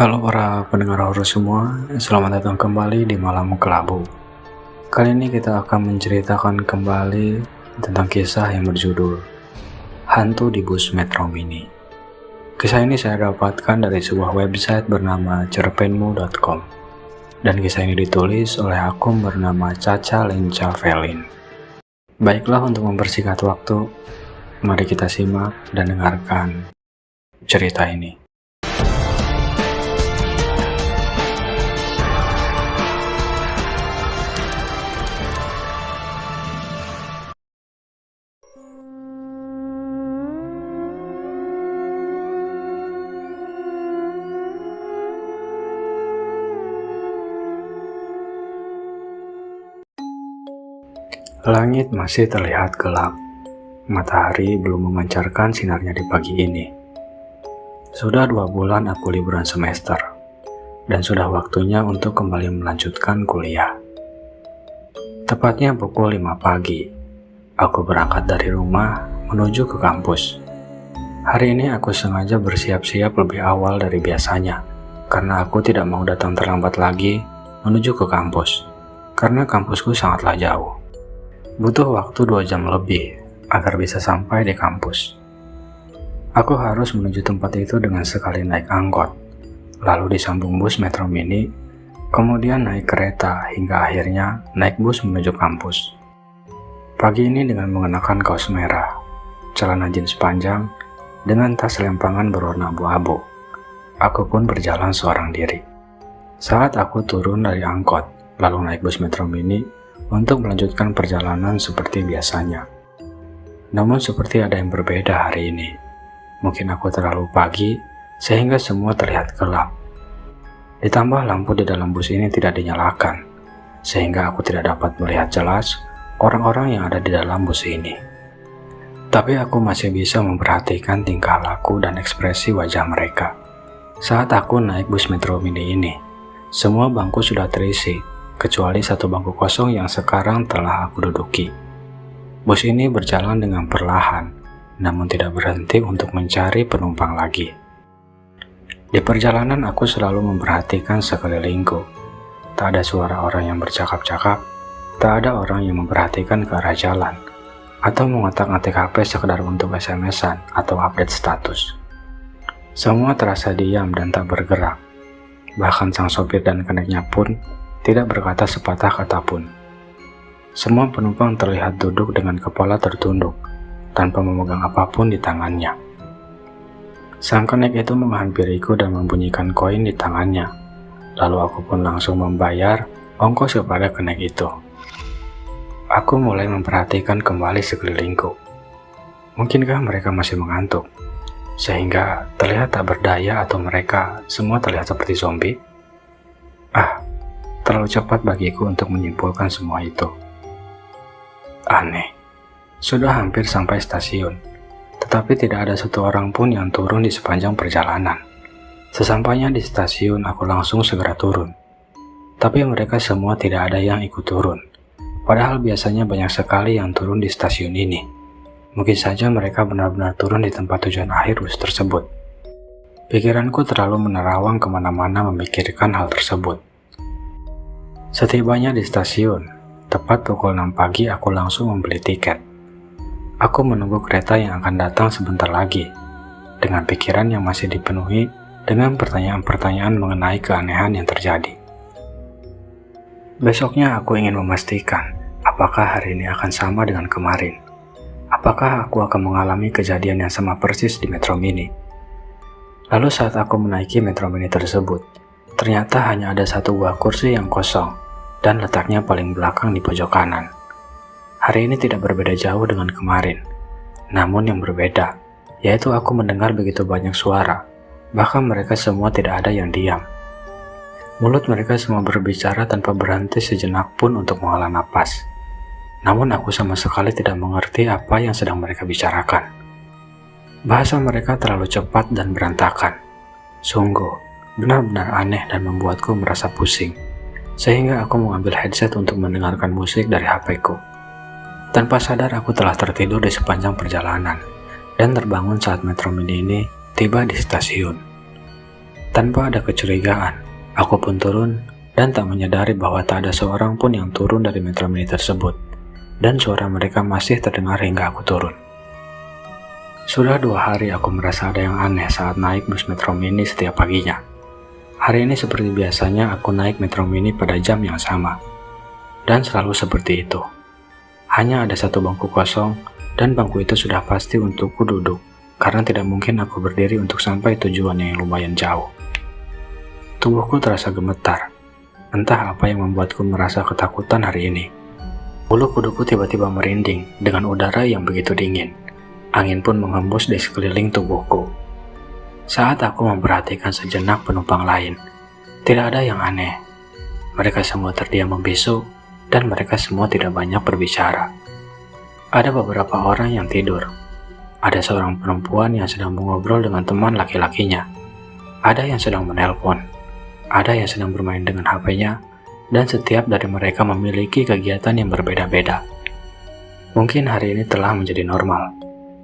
Halo para pendengar horor semua, selamat datang kembali di Malam Kelabu. Kali ini kita akan menceritakan kembali tentang kisah yang berjudul Hantu di Bus Metro Mini. Kisah ini saya dapatkan dari sebuah website bernama cerpenmu.com dan kisah ini ditulis oleh akun bernama Caca Lenca Velin. Baiklah, untuk mempersingkat waktu, mari kita simak dan dengarkan cerita ini. Langit masih terlihat gelap. Matahari belum memancarkan sinarnya di pagi ini. Sudah 2 bulan aku liburan semester, dan sudah waktunya untuk kembali melanjutkan kuliah. Tepatnya pukul 5 pagi, aku berangkat dari rumah menuju ke kampus. Hari ini aku sengaja bersiap-siap lebih awal dari biasanya, karena aku tidak mau datang terlambat lagi menuju ke kampus, karena kampusku sangatlah jauh. Butuh waktu 2 jam lebih agar bisa sampai di kampus. Aku harus menuju tempat itu dengan sekali naik angkot, lalu disambung bus Metro Mini, kemudian naik kereta hingga akhirnya naik bus menuju kampus. Pagi ini dengan mengenakan kaos merah, celana jeans panjang, dengan tas lempangan berwarna abu-abu, aku pun berjalan seorang diri. Saat aku turun dari angkot, lalu naik bus Metro Mini, untuk melanjutkan perjalanan seperti biasanya. Namun seperti ada yang berbeda hari ini. Mungkin aku terlalu pagi sehingga semua terlihat gelap. Ditambah lampu di dalam bus ini tidak dinyalakan, sehingga aku tidak dapat melihat jelas orang-orang yang ada di dalam bus ini. Tapi aku masih bisa memperhatikan tingkah laku dan ekspresi wajah mereka. Saat aku naik bus Metro Mini ini, semua bangku sudah terisi, kecuali satu bangku kosong yang sekarang telah aku duduki. Bus ini berjalan dengan perlahan, namun tidak berhenti untuk mencari penumpang lagi. Di perjalanan aku selalu memperhatikan sekelilingku. Tak ada suara orang yang bercakap-cakap, tak ada orang yang memperhatikan ke arah jalan, atau mengotak-atik HP sekedar untuk SMS-an atau update status. Semua terasa diam dan tak bergerak. Bahkan sang sopir dan keneknya pun tidak berkata sepatah kata pun. Semua penumpang terlihat duduk dengan kepala tertunduk, tanpa memegang apapun di tangannya. Sang kenek itu menghampiriku dan membunyikan koin di tangannya, lalu aku pun langsung membayar ongkos kepada kenek itu. Aku mulai memperhatikan kembali sekelilingku. Mungkinkah mereka masih mengantuk, sehingga terlihat tak berdaya, atau mereka semua terlihat seperti zombie? Terlalu cepat bagiku untuk menyimpulkan semua itu. Aneh, sudah hampir sampai stasiun, tetapi tidak ada satu orang pun yang turun di sepanjang perjalanan. Sesampainya di stasiun, aku langsung segera turun. Tapi mereka semua tidak ada yang ikut turun. Padahal biasanya banyak sekali yang turun di stasiun ini. Mungkin saja mereka benar-benar turun di tempat tujuan akhir bus tersebut. Pikiranku terlalu menerawang kemana-mana memikirkan hal tersebut. Setibanya di stasiun, tepat pukul 6 pagi aku langsung membeli tiket. Aku menunggu kereta yang akan datang sebentar lagi, dengan pikiran yang masih dipenuhi dengan pertanyaan-pertanyaan mengenai keanehan yang terjadi. Besoknya aku ingin memastikan apakah hari ini akan sama dengan kemarin. Apakah aku akan mengalami kejadian yang sama persis di Metro Mini. Lalu saat aku menaiki Metro Mini tersebut, ternyata hanya ada satu buah kursi yang kosong dan letaknya paling belakang di pojok kanan. Hari ini tidak berbeda jauh dengan kemarin. Namun yang berbeda, yaitu aku mendengar begitu banyak suara. Bahkan mereka semua tidak ada yang diam. Mulut mereka semua berbicara tanpa berhenti sejenak pun untuk menghela napas. Namun aku sama sekali tidak mengerti apa yang sedang mereka bicarakan. Bahasa mereka terlalu cepat dan berantakan. Sungguh, benar-benar aneh dan membuatku merasa pusing. Sehingga aku mengambil headset untuk mendengarkan musik dari HP-ku. Tanpa sadar aku telah tertidur di sepanjang perjalanan dan terbangun saat Metro Mini ini tiba di stasiun. Tanpa ada kecurigaan, aku pun turun dan tak menyadari bahwa tak ada seorang pun yang turun dari Metro Mini tersebut, dan suara mereka masih terdengar hingga aku turun. Sudah 2 hari aku merasa ada yang aneh saat naik bus Metro Mini setiap paginya. Hari ini seperti biasanya aku naik Metro Mini pada jam yang sama, dan selalu seperti itu. Hanya ada satu bangku kosong, dan bangku itu sudah pasti untukku duduk, karena tidak mungkin aku berdiri untuk sampai tujuan yang lumayan jauh. Tubuhku terasa gemetar. Entah apa yang membuatku merasa ketakutan hari ini. Bulu kuduku tiba-tiba merinding dengan udara yang begitu dingin. Angin pun menghembus di sekeliling tubuhku. Saat aku memperhatikan sejenak penumpang lain, tidak ada yang aneh. Mereka semua terdiam membisu, dan mereka semua tidak banyak berbicara. Ada beberapa orang yang tidur. Ada seorang perempuan yang sedang mengobrol dengan teman laki-lakinya. Ada yang sedang menelpon. Ada yang sedang bermain dengan HP-nya, dan setiap dari mereka memiliki kegiatan yang berbeda-beda. Mungkin hari ini telah menjadi normal,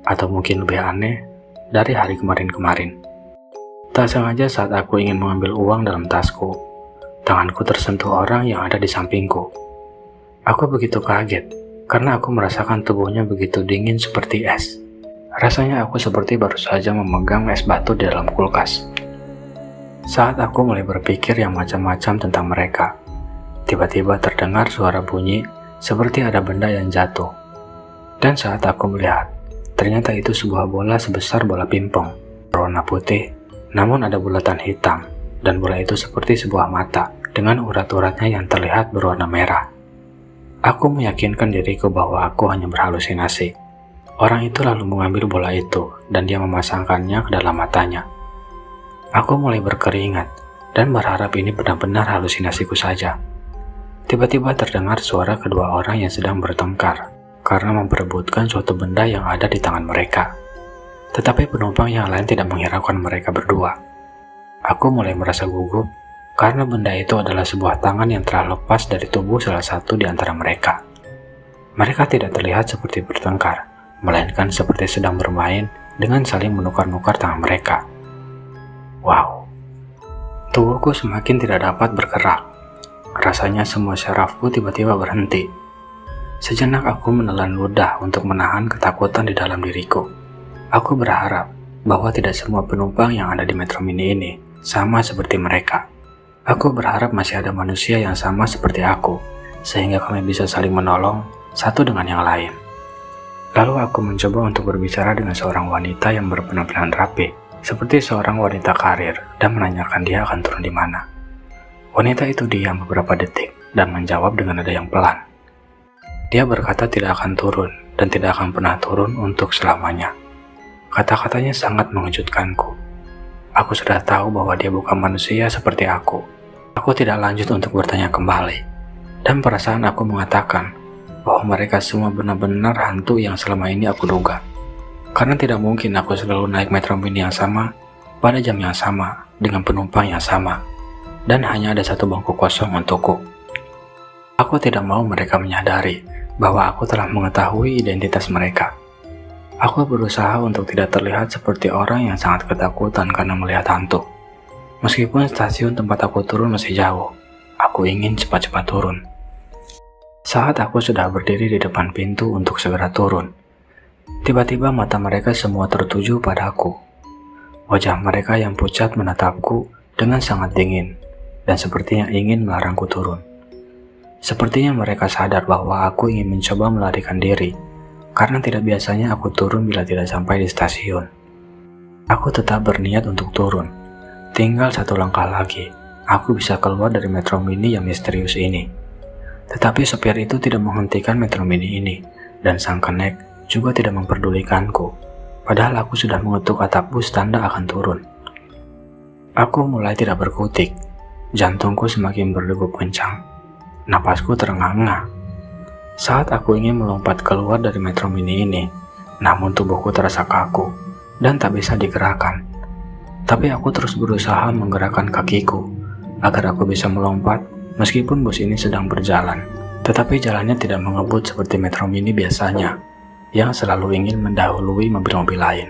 atau mungkin lebih aneh dari hari kemarin-kemarin. Tak sengaja saat aku ingin mengambil uang dalam tasku, tanganku tersentuh orang yang ada di sampingku. Aku begitu kaget, karena aku merasakan tubuhnya begitu dingin seperti es. Rasanya aku seperti baru saja memegang es batu di dalam kulkas. Saat aku mulai berpikir yang macam-macam tentang mereka, tiba-tiba terdengar suara bunyi seperti ada benda yang jatuh. Dan saat aku melihat, ternyata itu sebuah bola sebesar bola pingpong, berwarna putih, namun ada bulatan hitam, dan bola itu seperti sebuah mata, dengan urat-uratnya yang terlihat berwarna merah. Aku meyakinkan diriku bahwa aku hanya berhalusinasi. Orang itu lalu mengambil bola itu, dan dia memasangkannya ke dalam matanya. Aku mulai berkeringat, dan berharap ini benar-benar halusinasiku saja. Tiba-tiba terdengar suara kedua orang yang sedang bertengkar, karena memperebutkan suatu benda yang ada di tangan mereka. Tetapi penumpang yang lain tidak menghiraukan mereka berdua. Aku mulai merasa gugup, karena benda itu adalah sebuah tangan yang telah lepas dari tubuh salah satu di antara mereka. Mereka tidak terlihat seperti bertengkar, melainkan seperti sedang bermain dengan saling menukar-nukar tangan mereka. Wow, tubuhku semakin tidak dapat bergerak. Rasanya semua syarafku tiba-tiba berhenti. Sejenak aku menelan ludah untuk menahan ketakutan di dalam diriku. Aku berharap bahwa tidak semua penumpang yang ada di Metro Mini ini sama seperti mereka. Aku berharap masih ada manusia yang sama seperti aku, sehingga kami bisa saling menolong satu dengan yang lain. Lalu aku mencoba untuk berbicara dengan seorang wanita yang berpenampilan rapi, seperti seorang wanita karir, dan menanyakan dia akan turun di mana. Wanita itu diam beberapa detik dan menjawab dengan nada yang pelan. Dia berkata tidak akan turun dan tidak akan pernah turun untuk selamanya. Kata-katanya sangat mengejutkanku. Aku sudah tahu bahwa dia bukan manusia seperti aku. Aku tidak lanjut untuk bertanya kembali, dan perasaan aku mengatakan bahwa mereka semua benar-benar hantu yang selama ini aku duga. Karena tidak mungkin aku selalu naik Metro Mini yang sama, pada jam yang sama, dengan penumpang yang sama, dan hanya ada satu bangku kosong untukku. Aku tidak mau mereka menyadari bahwa aku telah mengetahui identitas mereka. Aku berusaha untuk tidak terlihat seperti orang yang sangat ketakutan karena melihat hantu. Meskipun stasiun tempat aku turun masih jauh, aku ingin cepat-cepat turun. Saat aku sudah berdiri di depan pintu untuk segera turun, tiba-tiba mata mereka semua tertuju padaku. Wajah mereka yang pucat menatapku dengan sangat dingin, dan sepertinya ingin melarangku turun. Sepertinya mereka sadar bahwa aku ingin mencoba melarikan diri, karena tidak biasanya aku turun bila tidak sampai di stasiun. Aku tetap berniat untuk turun. Tinggal satu langkah lagi, aku bisa keluar dari Metro Mini yang misterius ini. Tetapi sopir itu tidak menghentikan Metro Mini ini, dan sang kenek juga tidak memperdulikanku, padahal aku sudah mengetuk atap bus tanda akan turun. Aku mulai tidak berkutik, jantungku semakin berdegup kencang, napasku terengah-engah. Saat aku ingin melompat keluar dari Metro Mini ini, namun tubuhku terasa kaku dan tak bisa digerakkan. Tapi aku terus berusaha menggerakkan kakiku agar aku bisa melompat meskipun bus ini sedang berjalan. Tetapi jalannya tidak mengebut seperti Metro Mini biasanya, yang selalu ingin mendahului mobil-mobil lain.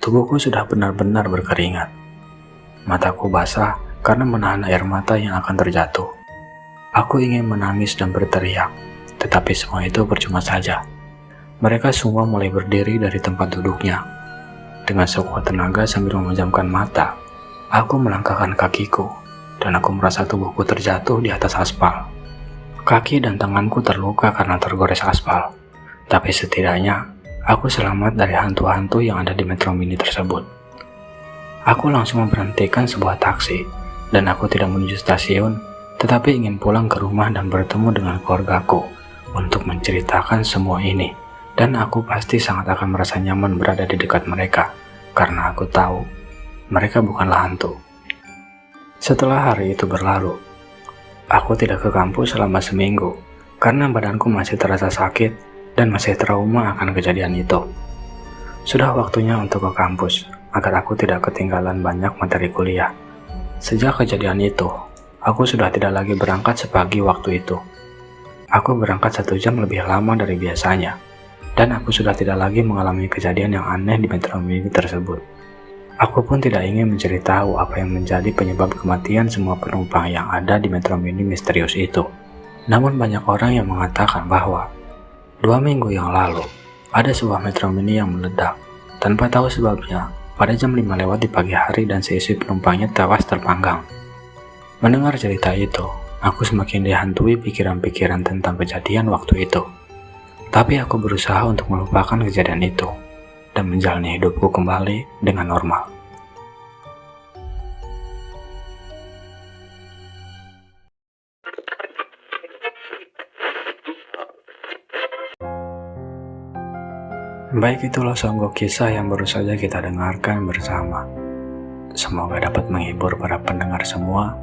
Tubuhku sudah benar-benar berkeringat. Mataku basah karena menahan air mata yang akan terjatuh. Aku ingin menangis dan berteriak, tetapi semua itu percuma saja. Mereka semua mulai berdiri dari tempat duduknya. Dengan sekuat tenaga sambil memejamkan mata, aku melangkahkan kakiku, dan aku merasa tubuhku terjatuh di atas aspal. Kaki dan tanganku terluka karena tergores aspal, tapi setidaknya aku selamat dari hantu-hantu yang ada di Metro Mini tersebut. Aku langsung memberhentikan sebuah taksi, dan aku tidak menuju stasiun, tetapi ingin pulang ke rumah dan bertemu dengan keluargaku untuk menceritakan semua ini. Dan aku pasti sangat akan merasa nyaman berada di dekat mereka, karena aku tahu mereka bukanlah hantu. Setelah hari itu berlalu, aku tidak ke kampus selama seminggu, karena badanku masih terasa sakit dan masih trauma akan kejadian itu. Sudah waktunya untuk ke kampus, agar aku tidak ketinggalan banyak materi kuliah. Sejak kejadian itu, aku sudah tidak lagi berangkat sepagi waktu itu. Aku berangkat 1 jam lebih lama dari biasanya, dan aku sudah tidak lagi mengalami kejadian yang aneh di Metro Mini tersebut. Aku pun tidak ingin mencari tahu apa yang menjadi penyebab kematian semua penumpang yang ada di Metro Mini misterius itu. Namun banyak orang yang mengatakan bahwa 2 minggu yang lalu, ada sebuah Metro Mini yang meledak, tanpa tahu sebabnya, pada jam 5 lewat di pagi hari dan seisi penumpangnya tewas terpanggang. Mendengar cerita itu, aku semakin dihantui pikiran-pikiran tentang kejadian waktu itu. Tapi aku berusaha untuk melupakan kejadian itu dan menjalani hidupku kembali dengan normal. Baik, itulah songgok kisah yang baru saja kita dengarkan bersama. Semoga dapat menghibur para pendengar semua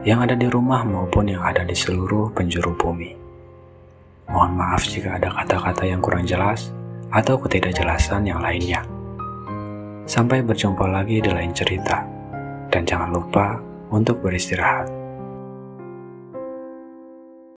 yang ada di rumah maupun yang ada di seluruh penjuru bumi. Mohon maaf jika ada kata-kata yang kurang jelas atau ketidakjelasan yang lainnya. Sampai berjumpa lagi di lain cerita. Dan jangan lupa untuk beristirahat.